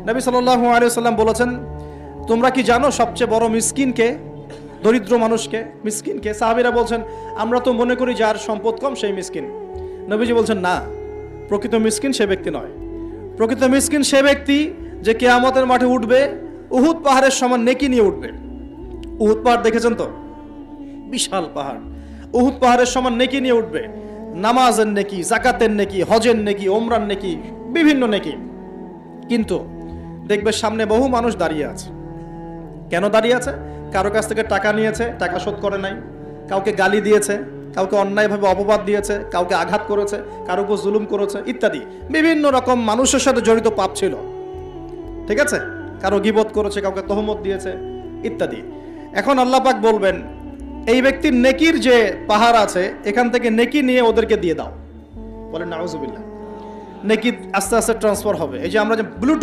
নবী সাল্লাল্লাহু আলাইহি ওয়াসাল্লাম বলেছেন, তোমরা কি জানো সবচেয়ে বড় মিসকিনকে, দরিদ্র মানুষকে, মিসকিনকে? সাহাবীরা বলছেন, আমরা তো মনে করি যার সম্পদ কম সেই মিসকিন। নবীজি বলছেন, না, প্রকৃত মিসকিন সে ব্যক্তি নয়। প্রকৃত মিসকিন সে ব্যক্তি যে কিয়ামতের মাঠে উঠবে, উহুদ পাহাড়ের সমান নেকি নিয়ে উঠবে। উহুদ পাহাড় দেখেছেন তো? বিশাল পাহাড়। উহুদ পাহাড়ের সমান নেকি নিয়ে উঠবে। নামাজের নেকি, যাকাতের নেকি, হজের নেকি, ওমরার নেকি, বিভিন্ন নেকি। কিন্তু দেখবে সামনে বহু মানুষ দাঁড়িয়ে আছে। কেন দাঁড়িয়ে আছে? কারো কাছ থেকে টাকা নিয়েছে, টাকা শোধ করে নাই, কাউকে গালি দিয়েছে, কাউকে অন্যায়ভাবে অপবাদ দিয়েছে, কাউকে আঘাত করেছে, কারো উপর জুলুম করেছে, ইত্যাদি বিভিন্ন রকম মানুষের সাথে জড়িত পাপ ছিল। ঠিক আছে? কারো গীবত করেছে, কাউকে তহমত দিয়েছে, ইত্যাদি। এখন আল্লাহ পাক বলবেন, এই ব্যক্তির নেকির যে পাহাড় আছে, এখান থেকে নেকি নিয়ে ওদেরকে দিয়ে দাও। বলেন নাউজুবিল্লাহ। নেকি আস্তে আস্তে ট্রান্সফার হবে। এই যে আমরা যে ব্লুটুথ